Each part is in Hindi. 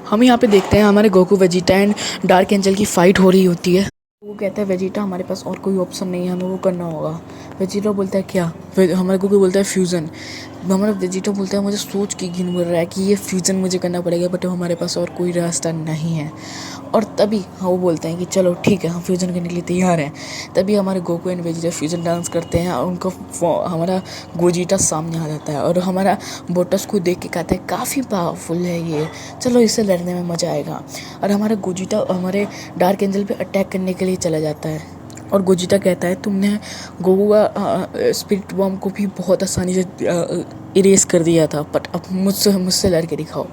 हम यहाँ पे देखते हैं हमारे Goku Vegeta and dark angel की फाइट हो रही होती है। वो कहता है वेजिटा हमारे पास और कोई ऑप्शन नहीं है, हमें वो करना होगा। वेजिटा बोलता है क्या? हमारे गोकू बोलता है फ्यूज़न। हमारा वेजिटा बोलता है मुझे सोच के घिन बोल रहा है कि ये फ्यूज़न मुझे करना पड़ेगा, बट हमारे पास और कोई रास्ता नहीं है। और तभी वो बोलते हैं कि चलो ठीक है, हम फ्यूज़न करने के लिए तैयार हैं। तभी हमारे Goku and Vegeta fusion dance करते हैं और उनका हमारा गोजिटा सामने आ जाता है और हमारा बोटस को देख के कहता है काफ़ी पावरफुल है ये, चलो इससे लड़ने में मज़ा आएगा। और हमारा गोजिटा हमारे डार्क एंजल पे अटैक करने के लिए चला जाता है और गोजिटा कहता है तुमने गोकू का स्पिरिट बॉम्ब को भी बहुत आसानी से इरेज कर दिया था, बट अब मुझसे लड़ के दिखाओ।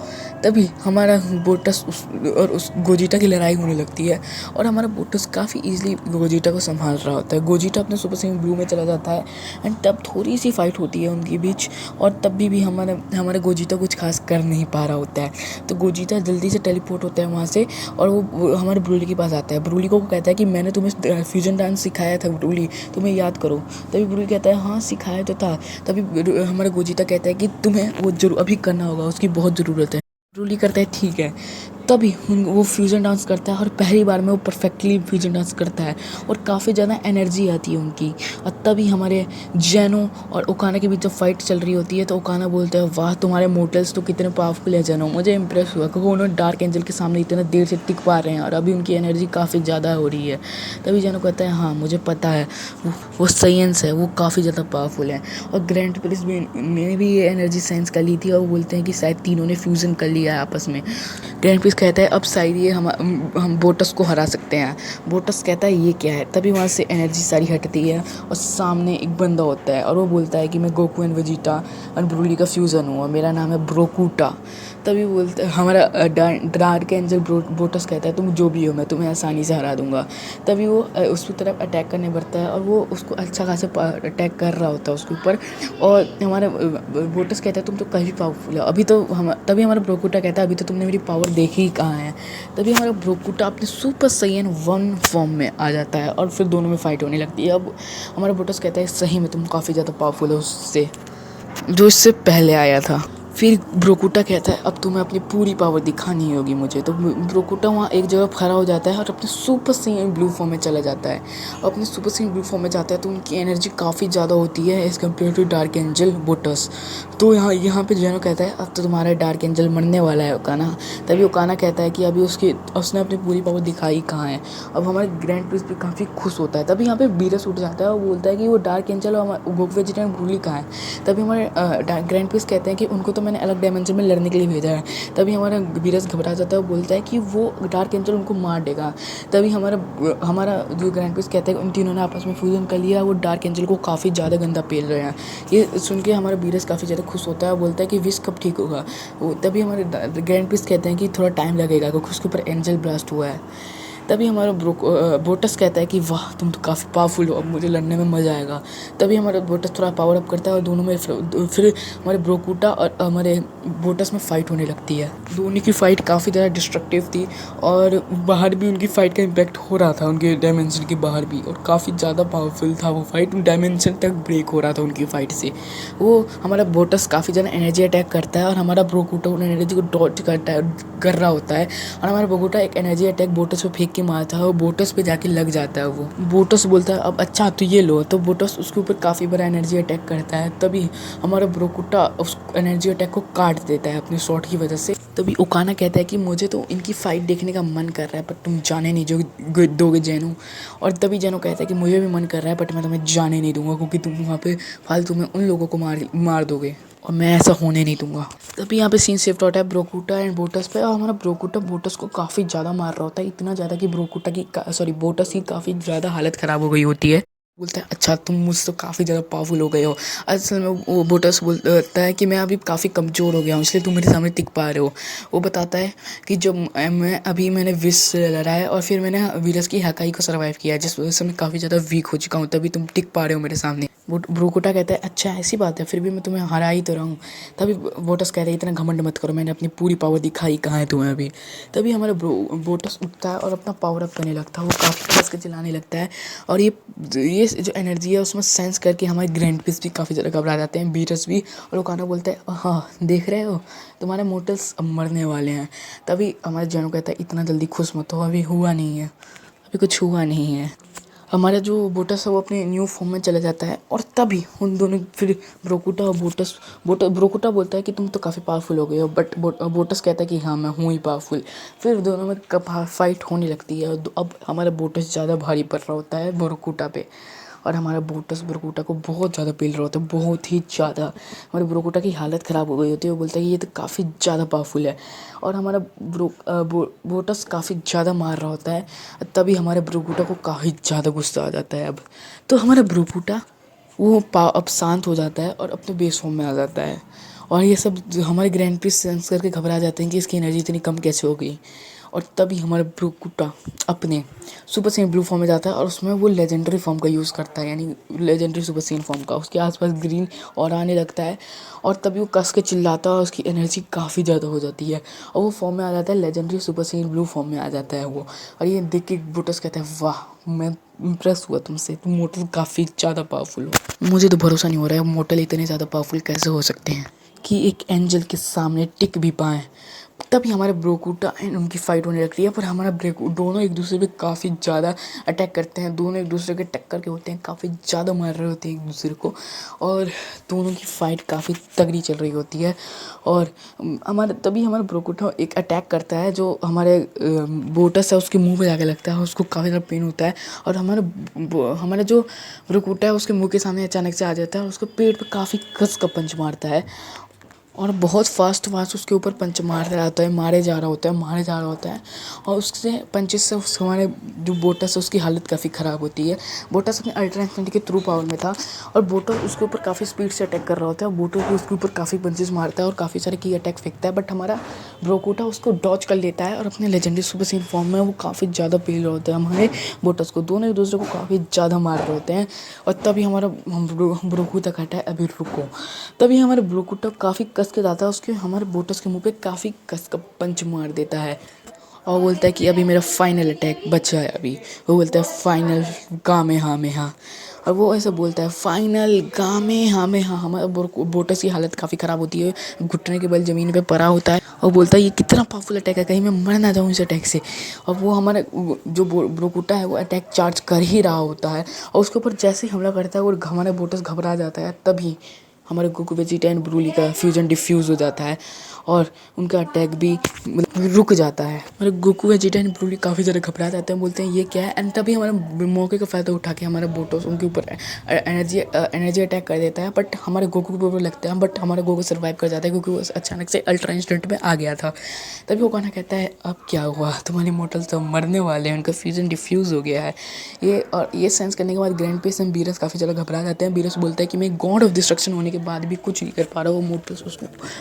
तभी हमारा बोटस उस गोजिटा की लड़ाई होने लगती है और हमारा बोटस काफ़ी इजीली गोजिटा को संभाल रहा होता है। गोजिटा अपने सुपर सैयन ब्लू में चला जाता है एंड तब थोड़ी सी फाइट होती है उनके बीच और तब भी हमारे गोजिटा कुछ खास कर नहीं पा रहा होता है। तो गोजिटा जल्दी से टेलीपोर्ट होता है वहाँ से और वो हमारे ब्रूली के पास आता है। ब्रूली को कहता है कि मैंने तुम्हें फ्यूजन डांस सिखाया था ब्रूली, तुम्हें याद करो। तभी ब्रूली कहता है हाँ सिखाया तो था। तभी हमारा गोजिटा कहता है कि तुम्हें वो जरूर अभी करना होगा, उसकी बहुत ज़रूरत है। ब्रूली करता है ठीक है। तभी वो फ्यूजन डांस करता है और पहली बार में वो परफेक्टली फ्यूजन डांस करता है और काफ़ी ज़्यादा एनर्जी आती है उनकी। और तभी हमारे जेनो और ओकाना के बीच जब फाइट चल रही होती है तो ओकाना बोलता है वाह तुम्हारे मोर्टल्स तो कितने पावरफुल है जेनो, मुझे इंप्रेस हुआ क्योंकि उन्होंने डार्क एंजल के सामने इतना देर से टिक पा रहे हैं और अभी उनकी एनर्जी काफ़ी ज़्यादा हो रही है। तभी जेनो कहता है हाँ मुझे पता है, वो साइंस है, वो काफ़ी ज़्यादा पावरफुल है। और ग्रैंड प्रिंस ने भी ये एनर्जी साइंस कर ली थी और वो बोलते हैं कि शायद तीनों ने फ्यूज़न कर लिया है आपस में। ग्रैंड प्रिंस कहता है अब शायद ये हम बोटस को हरा सकते हैं। बोटस कहता है ये क्या है? तभी वहाँ से एनर्जी सारी हटती है और सामने एक बंदा होता है और वो बोलता है कि मैं गोकू एंड वेजिटा और ब्रूली का फ्यूज़न हूँ और मेरा नाम है ब्रोकूटा। तभी बोलता हमारा डार्क एंजल बोटस कहता है तुम जो भी हो मैं तुम्हें आसानी से हरा दूंगा। तभी वो उसकी तरफ अटैक करने बढ़ता है और वो उसको अच्छा खासा अटैक कर रहा होता है उसके ऊपर। और हमारा बोटस कहता है तुम तो काफ़ी पावरफुल है अभी तो तभी हमारा ब्रोकूटा कहता है अभी तो तुमने मेरी पावर देखी ही कहाँ है। तभी हमारा ब्रोकूटा अपने सुपर सैयन 1 फॉर्म में आ जाता है और फिर दोनों में फाइट होने लगती है। अब हमारा बोटस कहता है सही में तुम काफ़ी ज़्यादा पावरफुल हो उससे जो इससे पहले आया था। फिर ब्रोकूटा कहता है अब तुम्हें अपनी पूरी पावर दिखानी होगी मुझे। तो ब्रोकूटा वहाँ एक जगह खड़ा हो जाता है और अपने सुपर सैयन ब्लू फॉर्म में चला जाता है। और अपने सुपर सैयन ब्लू फॉर्म में जाता है तो उनकी एनर्जी काफ़ी ज़्यादा होती है as compare to dark angel boats. तो यहाँ पे जेनो कहता है अब तो तुम्हारा डार्क एंजल मरने वाला है ओकाना। तभी ओकाना कहता है कि अभी उसने अपनी पूरी पावर दिखाई कहाँ है। अब हमारे ग्रैंड प्रिंस भी काफ़ी खुश होता है। तभी यहाँ पे बीरस उठ जाता है और बोलता है कि वो डार्क एंजल और गोकू वेजिटा एंड ब्रूली कहाँ है। तभी हमारे ग्रैंड प्रिंस कहते हैं कि उनको तो मैंने अलग डायमेंशन में लड़ने के लिए भेजा है। तभी हमारा बीरस घबरा जाता है और बोलता है कि वो डार्क एंजल उनको मार देगा। तभी हमारा जो ग्रैंड प्रिंस कहता है उन तीनों ने आपस में फ्यूजन कर लिया, वो डार्क एंजल को काफ़ी ज़्यादा गंदा पेल रहे हैं। ये सुन के हमारा बीरस काफ़ी ज़्यादा खुश होता है और बोलता है कि विश कब ठीक होगा। तभी हमारे ग्रैंड प्रिंस कहते हैं कि थोड़ा टाइम लगेगा क्योंकि उसके ऊपर एंजल ब्लास्ट हुआ है। तभी हमारा बोटस कहता है कि वाह तुम तो काफ़ी पावरफुल हो, अब मुझे लड़ने में मज़ा आएगा। तभी हमारा बोटस थोड़ा पावर अप करता है और दोनों में फिर हमारे ब्रोकूटा और हमारे बोटस में फ़ाइट होने लगती है। दोनों की फ़ाइट काफ़ी ज़्यादा डिस्ट्रक्टिव थी और बाहर भी उनकी फ़ाइट का इम्पैक्ट हो रहा था उनके डायमेंशन के बाहर भी, और काफ़ी ज़्यादा पावरफुल था वो फाइट, डायमेंशन तक ब्रेक हो रहा था उनकी फ़ाइट से। वो हमारा बोटस काफ़ी ज़्यादा एनर्जी अटैक करता है और हमारा ब्रोकूटा उन एनर्जी को डॉज कर रहा होता है और हमारा ब्रोकूटा एक एनर्जी अटैक बोटस पे फेंक के मारता है और बोटस पे जाके लग जाता है। वो बोटस बोलता है अब अच्छा तो ये लो, तो बोटस उसके ऊपर काफ़ी बड़ा एनर्जी अटैक करता है। तभी हमारा ब्रोकूटा उस एनर्जी अटैक को काट देता है अपनी शॉट की वजह से। तभी ओकाना कहता है कि मुझे तो इनकी फ़ाइट देखने का मन कर रहा है बट तुम जाने नहीं जो दोगे जेनो। और तभी जेनो कहता है कि मुझे भी मन कर रहा है बट मैं तुम्हें जाने नहीं दूंगा क्योंकि तुम वहाँ पे फालतू में उन लोगों को मार दोगे और मैं ऐसा होने नहीं दूंगा। तभी यहाँ पे सीन शिफ्ट होता है ब्रोकूटा एंड बोटस पे और हमारा ब्रोकूटा बोटस को काफ़ी ज़्यादा मार रहा होता है, इतना ज़्यादा कि बोटस की काफ़ी ज़्यादा हालत ख़राब हो गई होती है। बोलता है अच्छा तुम मुझसे तो काफ़ी ज़्यादा पावरफुल हो गए हो। असल में वो बोटस बोलता है कि मैं अभी काफ़ी कमज़ोर हो गया हूँ इसलिए तुम मेरे सामने टिक पा रहे हो। वो बताता है कि जब मैंने विश से लड़ा है और फिर मैंने वीरस की हकाई को सर्वाइव किया है जिस वजह से मैं काफ़ी ज़्यादा वीक हो चुका हूँ, तभी तुम टिक पा रहे हो मेरे सामने। ब्रोकोटा कहता है अच्छा ऐसी बात है, फिर भी मैं तुम्हें हरा ही तो रहा हूँ। तभी बोटस कहता है इतना घमंड मत करो, मैंने अपनी पूरी पावर दिखाई कहाँ है तुम्हें अभी। तभी हमारा बोटस उठता है और अपना पावर अप करने लगता है, वो काफ़ी कस के चिल्लाने लगता है। और ये जो एनर्जी है उसमें सेंस करके हमारे ग्रैंड पीस भी काफ़ी ज़्यादा घबरा जाते हैं, बीरस भी। और ओकानो बोलता है हाँ देख रहे हो तुम्हारे मोटल्स अब मरने वाले हैं। तभी हमारे जेनो कहता है इतना जल्दी खुश मत हो, अभी हुआ नहीं है, अभी कुछ हुआ नहीं है। हमारा जो बोटस है वो अपने न्यू फॉर्म में चला जाता है। और तभी उन दोनों फिर ब्रोकुटा और ब्रोकुटा बोलता है कि तुम तो काफ़ी पावरफुल हो गए हो, बट बोटस कहता है कि हाँ मैं हूँ ही पावरफुल। फिर दोनों में फाइट होने लगती है। अब हमारा बोटस ज़्यादा भारी पड़ रहा होता है ब्रोकुटा पे, और हमारा बोटस ब्रोकुटा को बहुत ज़्यादा पेल रहा होता है, बहुत ही ज़्यादा। हमारे ब्रोकुटा की हालत ख़राब हो गई होती है, वो बोलता है कि ये तो काफ़ी ज़्यादा पावरफुल है। और हमारा बोटस काफ़ी ज़्यादा मार रहा होता है। तभी हमारे ब्रोकुटा को काफ़ी ज़्यादा गुस्सा आ जाता है अब। तो हमारा ब्रोकुटा वो अब शांत हो जाता है और अपने बेस फॉर्म में आ जाता है। और ये सब हमारे ग्रैंड प्रिंस सेंस करके घबरा जाते हैं कि इसकी एनर्जी इतनी कम कैसे हो गई। और तभी हमारा ब्रोकुटा अपने सुपर सेन ब्लू फॉर्म में जाता है और उसमें वो लेजेंडरी फॉर्म का यूज़ करता है, यानी लेजेंडरी सुपर सेन फॉर्म का। उसके आसपास ग्रीन और आने लगता है और तभी वो कस के चिल्लाता है और उसकी एनर्जी काफ़ी ज़्यादा हो जाती है और वो फॉर्म में आ जाता है, legendary super Sen blue form में आ जाता है वो। और ये देख के ब्रूटस कहता है वाह मैं इम्प्रेस हुआ तुमसे, तुम मोटल काफ़ी ज़्यादा पावरफुल हो। मुझे तो भरोसा नहीं हो रहा है मोटल इतने ज़्यादा पावरफुल कैसे हो सकते हैं कि एक एंजल के सामने टिक भी पाएँ। तभी हमारे ब्रोकुटा एंड उनकी फाइट होने लगती है, पर हमारा ब्रेकू दोनों एक दूसरे पे काफ़ी ज़्यादा अटैक करते हैं। दोनों एक दूसरे के टक्कर के होते हैं, काफ़ी ज़्यादा मार रहे होते हैं एक दूसरे को, और दोनों की फाइट काफ़ी तगड़ी चल रही होती है। और हमारा ब्रोकुटा एक अटैक करता है जो हमारे बोटस है उसके मुंह पे जाके लगता है, उसको काफ़ी ज़्यादा पेन होता है। और हमारा जो ब्रोकुटा है उसके मुंह के सामने अचानक से आ जाता है और उसको पेट पे काफ़ी कस का पंच मारता है और बहुत फास्ट उसके ऊपर पंच मार रहा होता है, मारे जा रहा होता है। और उससे पंचेस से हमारे जो बोटस है उसकी हालत काफ़ी ख़राब होती है। बोटस अपने अल्ट्रा इंस्टेंट के थ्रू पावर में था और बोटस उसके ऊपर काफ़ी स्पीड से अटैक कर रहा होता है। बोटस भी उसके ऊपर काफ़ी पंचेस मारता है और काफ़ी सारे की अटैक फेंकता है, बट हमारा ब्रोकोटा उसको डॉच कर लेता है और अपने लेजेंडरी सुपर सीन फॉर्म में वो काफ़ी ज़्यादा पेल रहा होता है। हमारे बोटस को दोनों एक दूसरे को काफ़ी ज़्यादा मार रहे होते हैं। और तभी हमारा ब्रोकुटा कहता है अभी रुको। तभी हमारे ब्रोकुटा काफ़ी कस के जाता है उसके हमारे बोटस के मुंह पे काफ़ी कस का पंच मार देता है और बोलता है कि अभी मेरा फाइनल अटैक बचा है। अभी वो बोलता है फाइनल गामे हाँ में हाँ, और वो ऐसे बोलता है फाइनल गामे हाँ में हाँ। हमारा बोटस की हालत काफ़ी ख़राब होती है, घुटने के बल ज़मीन पे पड़ा होता है और बोलता है ये कितना पावरफुल अटैक है, कहीं मैं मर ना जाऊँ इस अटैक से। और वो हमारा जो ब्रोकुटा है वो अटैक चार्ज कर ही रहा होता है और उसके ऊपर जैसे ही हमला करता है वो हमारा बोटस घबरा जाता है। तभी हमारे गोकू वेजिटा एंड ब्रूली का फ्यूजन डिफ्यूज़ हो जाता है और उनका अटैक भी मतलब रुक जाता है। हमारे गोकू वेजिटा एंड ब्रूली काफ़ी ज़्यादा घबरा जाते हैं, बोलते हैं ये क्या है। एंड तभी हमारे मौके का फ़ायदा उठा के हमारा बोटोस उनके ऊपर एनर्जी अटैक कर देता है, बट हमारे गोकू के ऊपर लगता है, बट हमारा गोकू सर्वाइव कर जाता है क्योंकि वो अचानक से अल्ट्रा इंस्टेंट में आ गया था। तभी वो कहना कहता है अब क्या हुआ, तुम्हारे मॉडल तो मरने वाले हैं, उनका फ्यूजन डिफ्यूज़ हो गया है। ये सेंस करने के बाद ग्रैंड पीस एंड बीरस काफ़ी ज़्यादा घबरा जाते हैं। बीरस बोलता है कि मैं गॉड ऑफ डिस्ट्रक्शन होने के बाद भी कुछ नहीं कर पा रहा, वो मोटर्स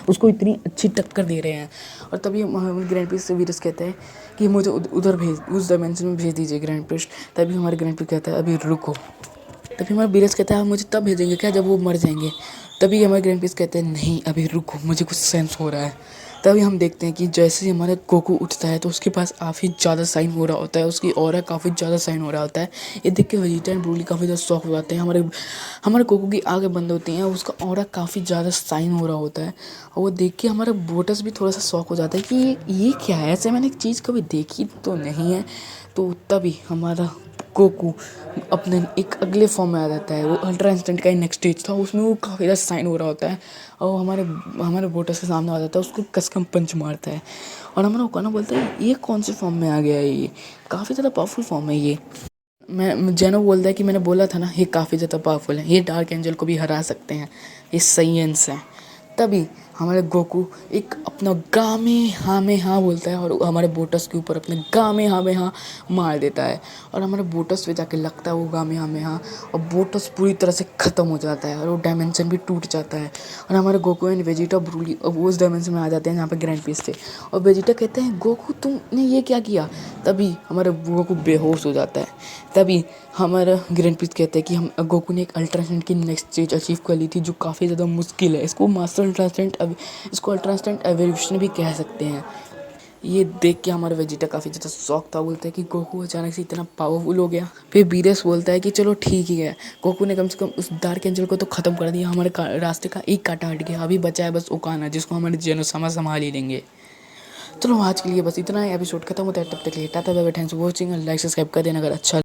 उसको इतनी अच्छी टक्कर दे रहे हैं। और तभी ग्रैंड पीस से बीरस कहते हैं कि मुझे उधर भेज, उस डायमेंशन में भेज दीजिए ग्रैंड पीस। तभी हमारे ग्रैंड पीस कहता है अभी रुको। तभी हमारा बीरस कहता है आप मुझे तब भेजेंगे क्या जब वो मर जाएंगे। तभी हमारे ग्रैंड पीस कहते हैं नहीं अभी रुको, मुझे कुछ सेंस हो रहा है। तभी हम देखते हैं कि जैसे ही हमारा गोकू उठता है तो उसके पास काफ़ी ज़्यादा साइन हो रहा होता है, उसकी ऑरा काफ़ी ज़्यादा साइन हो रहा होता है। ये देख के वेजिटा एंड ब्रूली काफ़ी ज़्यादा शॉक हो जाते हैं। हमारे गोकू की आंखें बंद होती हैं, उसका ऑरा काफ़ी ज़्यादा साइन हो रहा होता है और वो देख के हमारा बोटस भी थोड़ा सा शॉक हो जाता है कि ये क्या है, ऐसे मैंने एक चीज़ कभी देखी तो नहीं है। तो तभी हमारा गोकू अपने एक अगले फॉर्म में आ जाता है। वो अल्ट्रा इंस्टेंट का ही नेक्स्ट स्टेज था, उसमें वो काफ़ी ज़्यादा साइन हो रहा होता है और हमारे बोटस के सामने आ जाता है, उसको कसम पंच मारता है और हमारा ओकानो बोलता है ये कौन से फॉर्म में आ गया है, ये काफ़ी ज़्यादा पावरफुल फॉर्म है ये। जेनो बोलता है कि मैंने बोला था ना ये काफ़ी ज़्यादा पावरफुल है, ये डार्क एंजल को भी हरा सकते हैं, ये साइंस है। तभी हमारे गोकू एक अपना गामे हाँ बोलता है और हमारे बोटस के ऊपर अपने गामे हाँ मार देता है और हमारे बोटस पे जाके लगता है वो गामे हाँ और बोटस पूरी तरह से ख़त्म हो जाता है और वो डायमेंशन भी टूट जाता है और हमारे गोकू एंड वेजिटा ब्रूली वो उस डायमेंशन में आ जाते हैं जहाँ पे ग्रैंड पीस थे और वेजिटा कहते हैं गोकू तुमने ये क्या किया। तभी हमारे गोकू बेहोश हो जाता है। तभी हमारा ग्रैंड पीस कहते हैं कि हम गोकू ने एक अल्ट्रा इंस्टेंट की नेक्स्ट स्टेज अचीव कर ली थी जो काफ़ी ज़्यादा मुश्किल है। इसको मास्टर अल्ट्रा इंस्टेंट इसको अल्ट्रा इंस्टेंट एवोल्यूशन भी कह सकते हैं। ये देख के हमारा वेजिटा काफ़ी ज़्यादा शौक था। बोलता है कि गोकू अचानक से इतना पावरफुल हो गया। फिर बीरेस बोलता है कि चलो ठीक ही है, गोकू ने कम से कम उस डार्क एंजल को तो ख़त्म कर दिया, हमारे रास्ते का एक कांटा हट गया, अभी बचा है बस ओकाना जिसको हमारे जेनोसामा संभाल ही लेंगे। चलो आज के लिए बस इतना ही। एपिसोड खत्म होता है, तब तक के लिए tata bye bye, thanks for watching, like subscribe कर देना अगर अच्छा